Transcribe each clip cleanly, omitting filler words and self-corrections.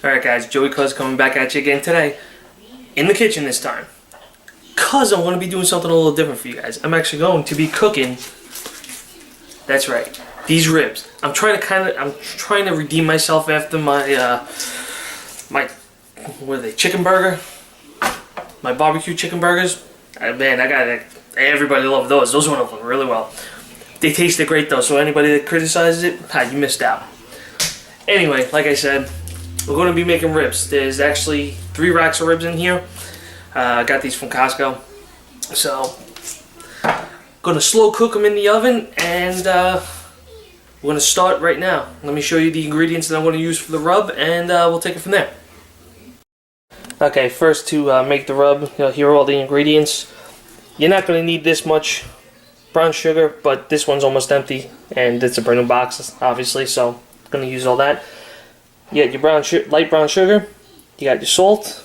Alright guys, Joey Cuz coming back at you again today. In the kitchen this time. Cuz I'm going to be doing something a little different for you guys. I'm actually going to be cooking, that's right, these ribs. I'm trying to redeem myself after my, what are they, chicken burger? My barbecue chicken burgers. Man, everybody loved those. Those went over really well. They tasted great though, so anybody that criticizes it, you missed out. Anyway, like I said, we're going to be making ribs. There's actually 3 racks of ribs in here. I got these from Costco. So, going to slow cook them in the oven, and we're going to start right now. Let me show you the ingredients that I'm going to use for the rub, and we'll take it from there. Okay, first to make the rub, here are all the ingredients. You're not going to need this much brown sugar, but this one's almost empty, and it's a brand new box, obviously, so I'm going to use all that. You got your light brown sugar, you got your salt,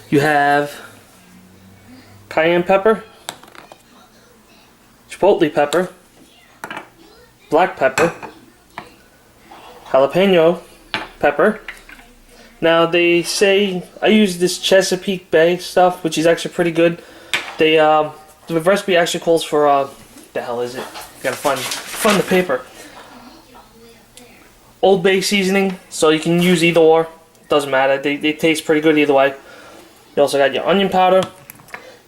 you have cayenne pepper, chipotle pepper, black pepper, jalapeno pepper. Now they say, I use this Chesapeake Bay stuff, which is actually pretty good. They the recipe actually calls for the hell is it? Gotta find the paper. Old Bay seasoning, so you can use either or. Doesn't matter. They taste pretty good either way. You also got your onion powder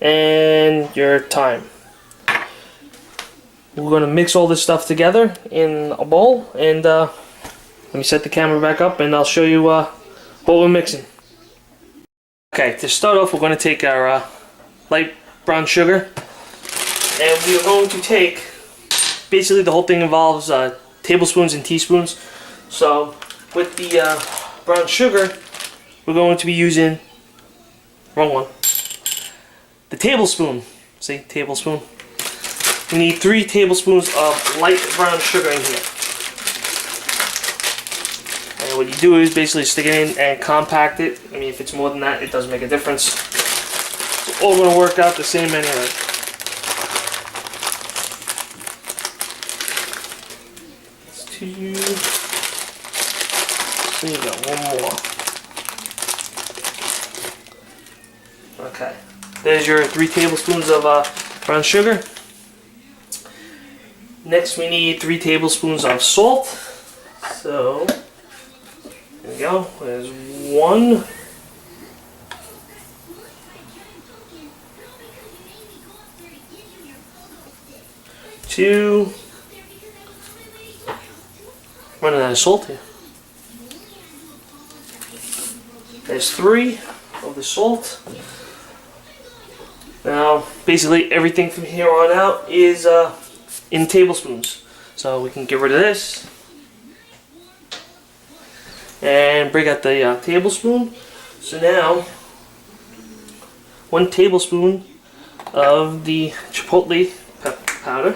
and your thyme. We're gonna mix all this stuff together in a bowl, and let me set the camera back up, and I'll show you what we're mixing. Okay, to start off, we're going to take our light brown sugar, and we are going to take, basically the whole thing involves tablespoons and teaspoons. So with the brown sugar, we're going to be using, wrong one, the tablespoon. See, tablespoon. We need 3 tablespoons of light brown sugar in here. And what you do is basically stick it in and compact it. I mean, if it's more than that, it doesn't make a difference. It's all going to work out the same anyway. It's 2. So you got 1 more. Okay. There's your 3 tablespoons of brown sugar. Next, we need 3 tablespoons of salt. So there we go. There's 1. 2. Running out of salt here. There's 3 of the salt. Now, basically everything from here on out is in tablespoons. So we can get rid of this. And break out the tablespoon. So now, 1 tablespoon of the chipotle pepper powder.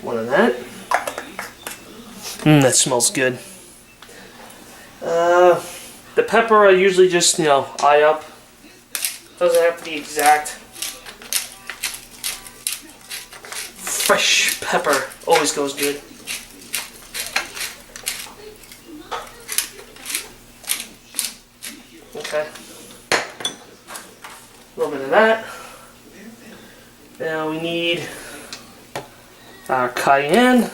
1 of that. That smells good. The pepper I usually just, eye up. Doesn't have to be exact. Fresh pepper always goes good. Okay. A little bit of that. Now we need our cayenne.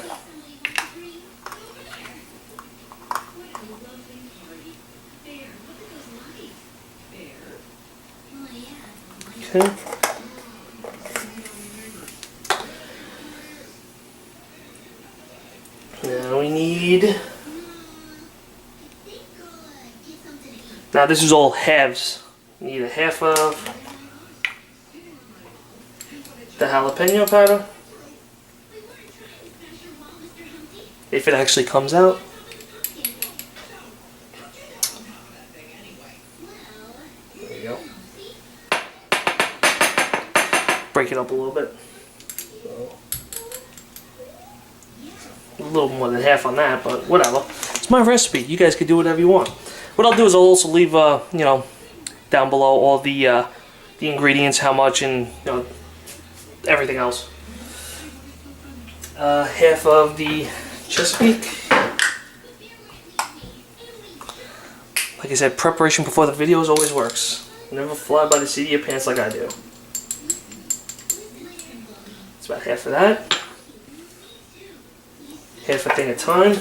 Okay. Now we need, now this is all halves. You need a half of the jalapeno powder, if it actually comes out. There you go. Break it up a little bit. A little more than half on that, but whatever. It's my recipe. You guys can do whatever you want. What I'll do is I'll also leave, down below all the ingredients, how much, and everything else. Half of the Chesapeake. Like I said, preparation before the videos always works. Never fly by the seat of your pants like I do. It's about half of that. Half a thing of thyme.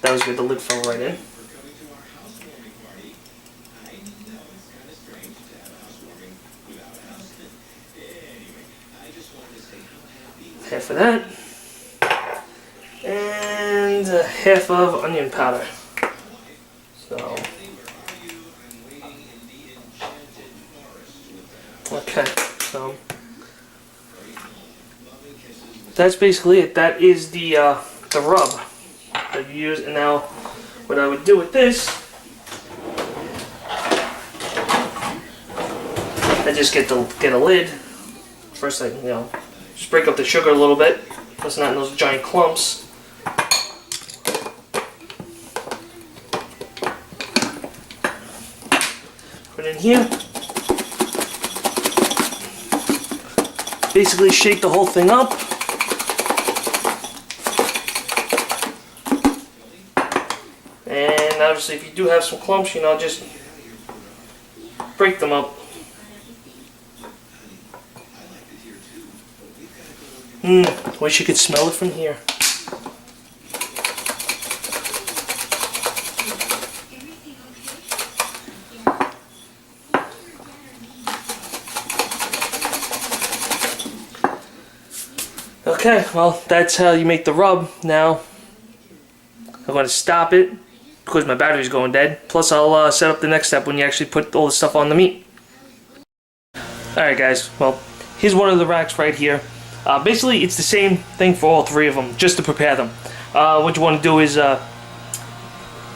That was good, the lid fell right in. Half of that. And half of onion powder. So, okay, so that's basically it. That is the rub that you use. And now, what I would do with this, I just get a lid. First, I just break up the sugar a little bit, so it's not in those giant clumps. Put it in here. Basically shake the whole thing up. And obviously if you do have some clumps, just break them up. Wish you could smell it from here. Okay, well, that's how you make the rub. Now, I'm going to stop it because my battery's going dead. Plus, I'll set up the next step when you actually put all the stuff on the meat. Alright guys, well, here's one of the racks right here. Basically, it's the same thing for all three of them, just to prepare them. What you want to do is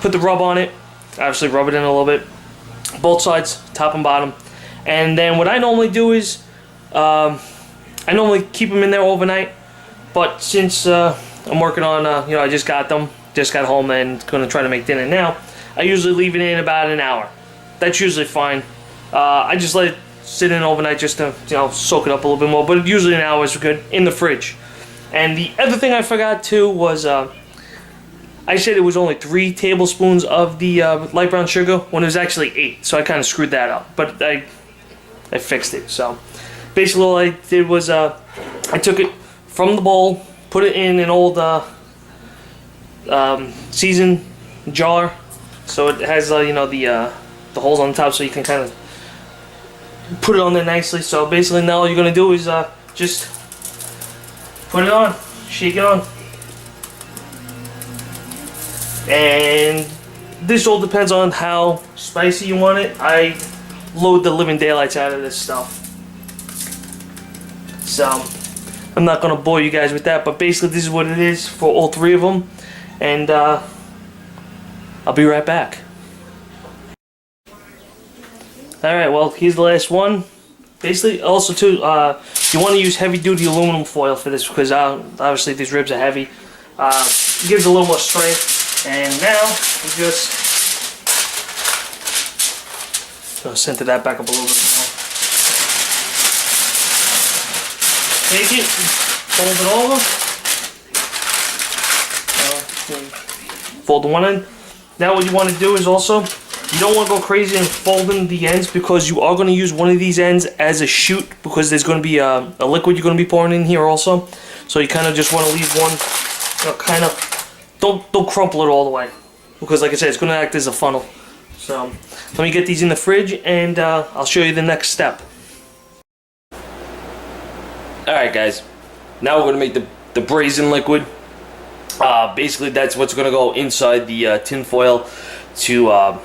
put the rub on it. Obviously, rub it in a little bit. Both sides, top and bottom. And then what I normally do is, I normally keep them in there overnight. But since I'm working on, I just got home and going to try to make dinner now, I usually leave it in about an hour. That's usually fine. I just let it sit in overnight just to soak it up a little bit more, but usually an hour is good in the fridge. And the other thing I forgot too was I said it was only 3 tablespoons of the light brown sugar when it was actually 8, so I kind of screwed that up, but I fixed it. So basically all I did was I took it from the bowl, put it in an old seasoned jar, so it has the holes on the top, so you can kind of put it on there nicely. So basically now all you're going to do is just put it on, shake it on. And this all depends on how spicy you want it. I load the living daylights out of this stuff. So I'm not going to bore you guys with that, but basically this is what it is for all 3 of them. And I'll be right back. Alright, well, here's the last one. Basically, also too, you want to use heavy-duty aluminum foil for this because obviously these ribs are heavy. It gives a little more strength. And now, we just center that back up a little bit more. Take it, fold it over. Fold the one end. Now what you want to do is also, you don't want to go crazy and folding the ends because you are going to use one of these ends as a chute because there's going to be a liquid you're going to be pouring in here also. So you kind of just want to leave one, kind of, don't crumple it all the way because like I said, it's going to act as a funnel. So let me get these in the fridge and I'll show you the next step. Alright guys, now we're going to make the braising liquid. Basically that's what's going to go inside the tin foil to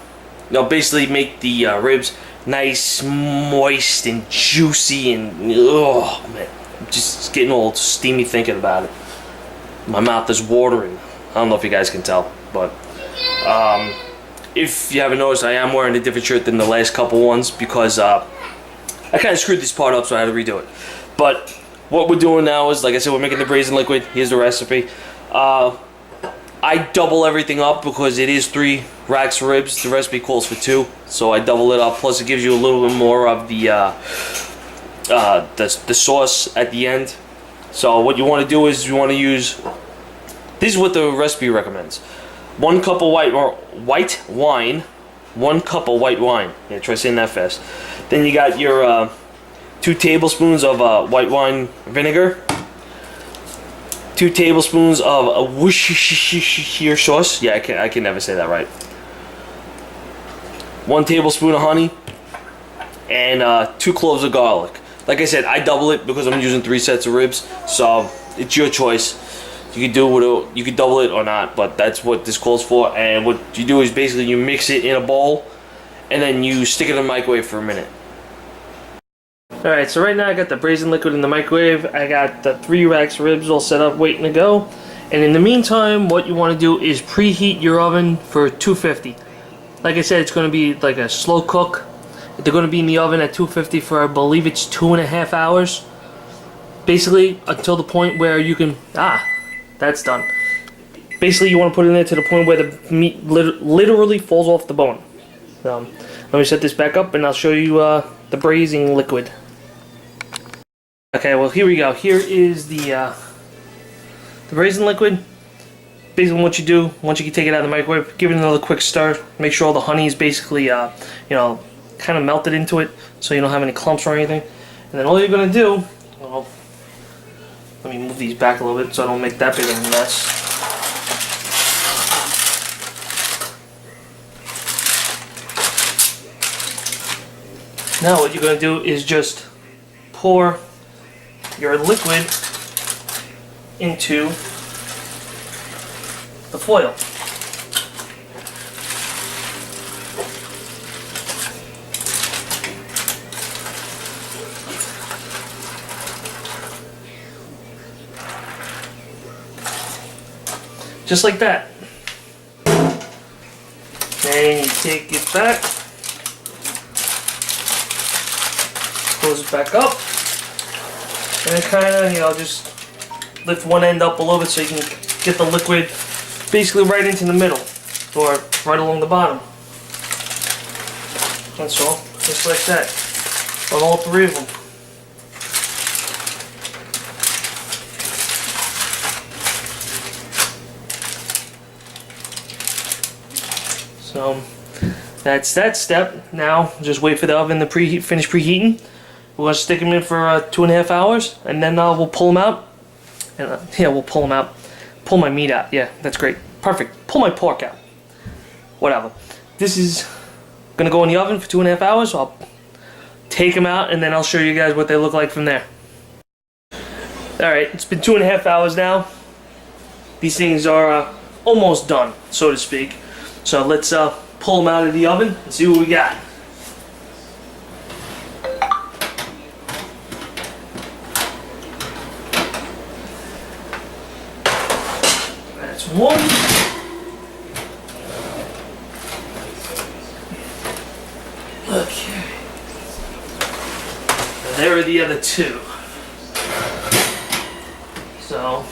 basically make the ribs nice, moist, and juicy, and oh man, I'm just getting all steamy thinking about it. My mouth is watering. I don't know if you guys can tell, but if you haven't noticed, I am wearing a different shirt than the last couple ones because I kind of screwed this part up, so I had to redo it. But what we're doing now is, like I said, we're making the braising liquid. Here's the recipe. I double everything up because it is 3 racks of ribs. The recipe calls for 2, so I double it up. Plus, it gives you a little bit more of the sauce at the end. So what you want to do is you want to use, this is what the recipe recommends. 1 cup of white wine, 1 cup of white wine. Yeah, try saying that fast. Then you got your 2 tablespoons of white wine vinegar, 2 tablespoons of Worcestershire sauce. Yeah, I can never say that right. 1 tablespoon of honey, and 2 cloves of garlic. Like I said, I double it because I'm using 3 sets of ribs, so it's your choice. You can do it, you can double it or not, but that's what this calls for. And what you do is basically you mix it in a bowl, and then you stick it in the microwave for a minute. Alright, so right now I got the Braising Liquid in the microwave. I got the 3 racks of ribs all set up, waiting to go. And in the meantime, what you want to do is preheat your oven for 250. Like I said, it's going to be like a slow cook. They're going to be in the oven at 250 for, I believe it's 2.5 hours. Basically, until the point where you can... that's done. Basically, you want to put it in there to the point where the meat literally falls off the bone. Let me set this back up and I'll show you the Braising Liquid. Okay, well here we go. Here is the Braising Liquid. Basically what you do, once you take it out of the microwave, give it another quick stir. Make sure all the honey is basically, you know, kind of melted into it so you don't have any clumps or anything. And then all you're going to do, well, let me move these back a little bit so I don't make that big of a mess. Now what you're going to do is just pour your liquid into the foil. Just like that. Then you take it back, close it back up, and kind of, you know, just lift one end up a little bit so you can get the liquid basically right into the middle, or right along the bottom. That's all, just like that, on all 3 of them. So that's that step. Now just wait for the oven to finish preheating. We're gonna stick them in for 2.5 hours, and then we'll pull them out. And yeah, we'll pull them out. Pull my meat out. Yeah, that's great. Perfect. Pull my pork out. Whatever. This is gonna go in the oven for 2.5 hours. So I'll take them out, and then I'll show you guys what they look like from there. Alright, it's been 2.5 hours now. These things are almost done, so to speak. So let's pull them out of the oven and see what we got. That's one. Okay. And there are the other 2. So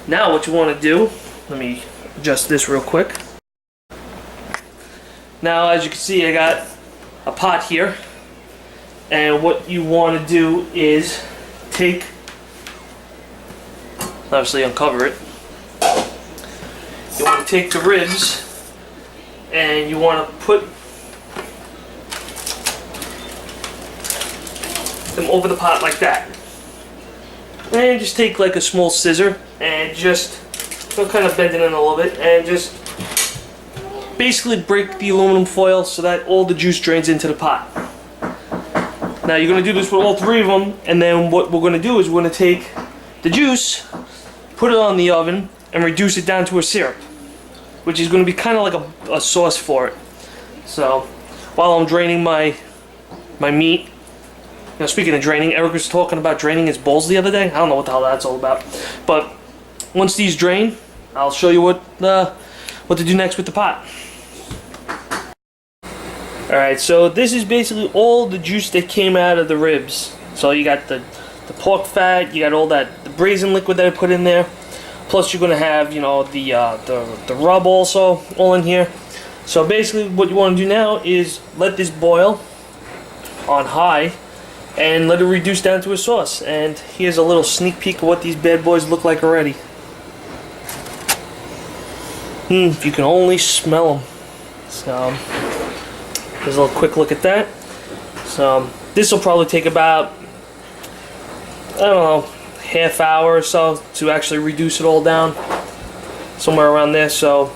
now what you want to do, let me adjust this real quick. Now, as you can see, I got a pot here, and what you want to do is take, obviously uncover it, you want to take the ribs, and you want to put them over the pot like that, and just take like a small scissor, and just kind of bend it in a little bit, and just basically break the aluminum foil so that all the juice drains into the pot. Now you're going to do this with all 3 of them, and then what we're going to do is we're going to take the juice, put it on the oven, and reduce it down to a syrup, which is going to be kind of like a sauce for it. So while I'm draining my meat, now speaking of draining, Eric was talking about draining his bowls the other day. I don't know what the hell that's all about, but once these drain, I'll show you what to do next with the pot. Alright, so this is basically all the juice that came out of the ribs. So you got the pork fat, you got all the Braising Liquid that I put in there. Plus you're going to have, you know, the rub also all in here. So basically what you want to do now is let this boil on high and let it reduce down to a sauce. And here's a little sneak peek of what these bad boys look like already. If you can only smell them. So there's a little quick look at that. So this will probably take about, I don't know, half hour or so to actually reduce it all down, somewhere around there. So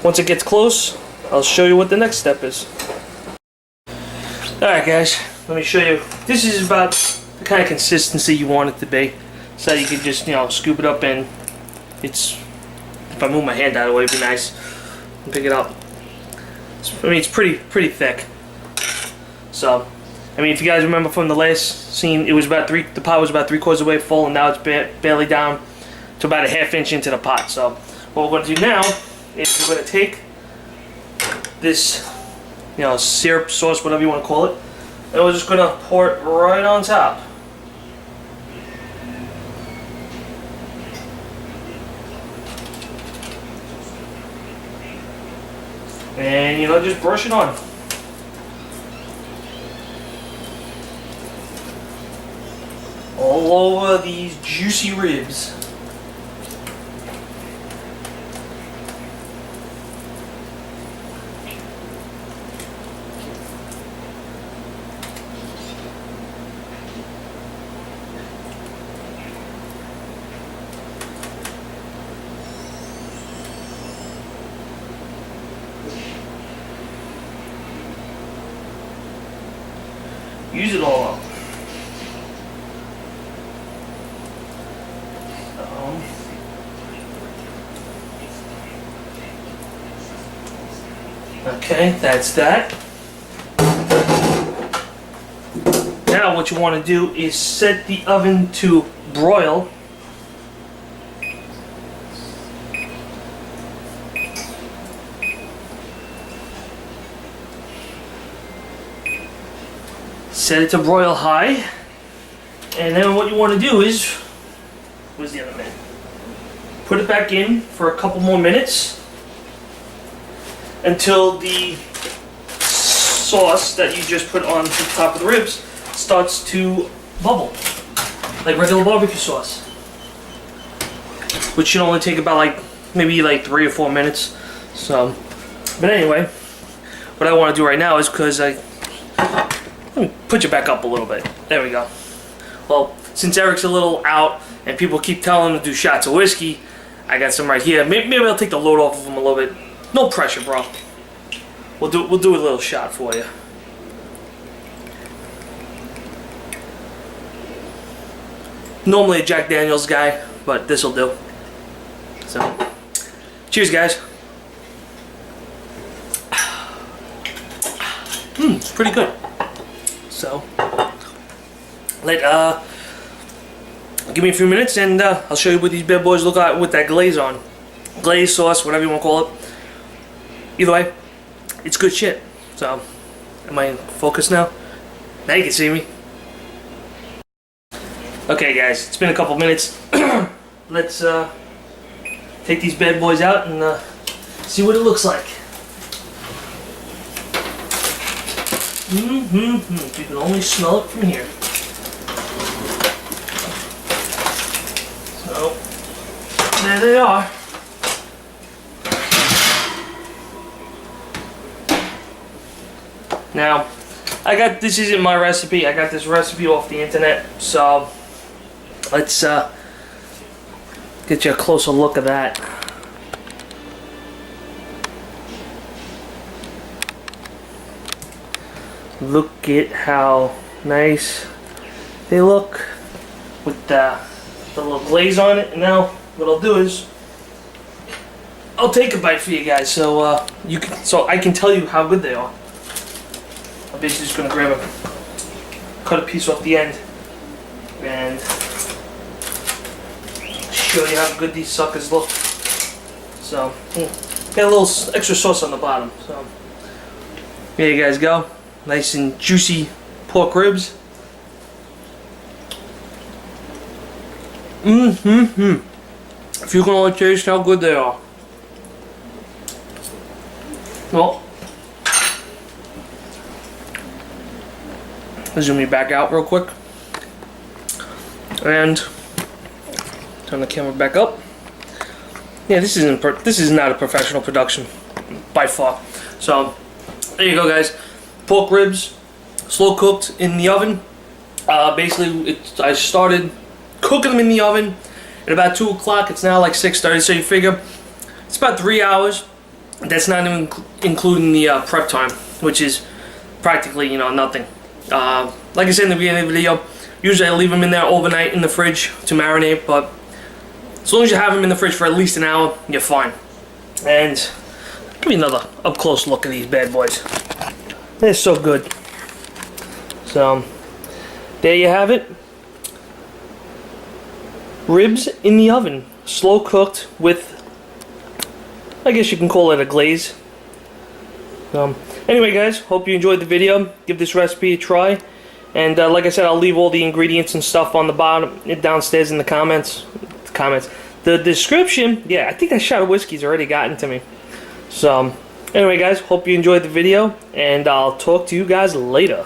once it gets close, I'll show you what the next step is. Alright guys, let me show you. This is about the kind of consistency you want it to be, so you can just, you know, scoop it up, and it's, if I move my hand out of the way, it'd be nice and pick it up. I mean, it's pretty thick. So, I mean, if you guys remember from the last scene, it was about the pot was about 3/4 of the way full, and now it's barely down to about a ½ inch into the pot. So, what we're going to do now is we're going to take this, you know, syrup, sauce, whatever you want to call it, and we're just going to pour it right on top. And, you know, just brush it on. All over these juicy ribs. Use it all up. Okay, that's that. Now what you want to do is set the oven to broil. Set it to broil high, and then what you want to do is, where's the other man? Put it back in for a couple more minutes until the sauce that you just put on the top of the ribs starts to bubble, like regular barbecue sauce, which should only take about maybe 3 or 4 minutes. So, but anyway, what I want to do right now is, because let me put you back up a little bit. There we go. Well, since Eric's a little out and people keep telling him to do shots of whiskey, I got some right here. Maybe I'll take the load off of him a little bit. No pressure, bro. We'll do a little shot for you. Normally a Jack Daniels guy, but this'll do. So, cheers, guys. It's pretty good. So, give me a few minutes, and I'll show you what these bad boys look like with that glaze on. Glaze, sauce, whatever you want to call it. Either way, it's good shit. So, am I in focus now? Now you can see me. Okay guys, it's been a couple minutes. Let's take these bad boys out and see what it looks like. You can only smell it from here. So, there they are. Now, this isn't my recipe. I got this recipe off the internet. So, let's get you a closer look at that. Look at how nice they look with the little glaze on it. And now what I'll do is I'll take a bite for you guys, so I can tell you how good they are. I'm basically just gonna cut a piece off the end and show you how good these suckers look. So got a little extra sauce on the bottom. So here you guys go. Nice and juicy pork ribs. If you can only taste how good they are. Well, zoom me back out real quick. And turn the camera back up. Yeah, this is not a professional production by far. So there you go, guys. Pork ribs, slow cooked in the oven. Basically, I started cooking them in the oven at about 2 o'clock. It's now like 6:30, so you figure it's about 3 hours. That's not even including the prep time, which is practically, nothing. Like I said in the beginning of the video, usually I leave them in there overnight in the fridge to marinate, but as long as you have them in the fridge for at least an hour, you're fine. And give me another up-close look at these bad boys. They're so good. So there you have it. Ribs in the oven, slow cooked with, I guess you can call it a glaze. Anyway, guys, hope you enjoyed the video. Give this recipe a try. And like I said, I'll leave all the ingredients and stuff on the bottom, downstairs in the comments. The description, yeah, I think that shot of whiskey's already gotten to me. So, anyway, guys, hope you enjoyed the video, and I'll talk to you guys later.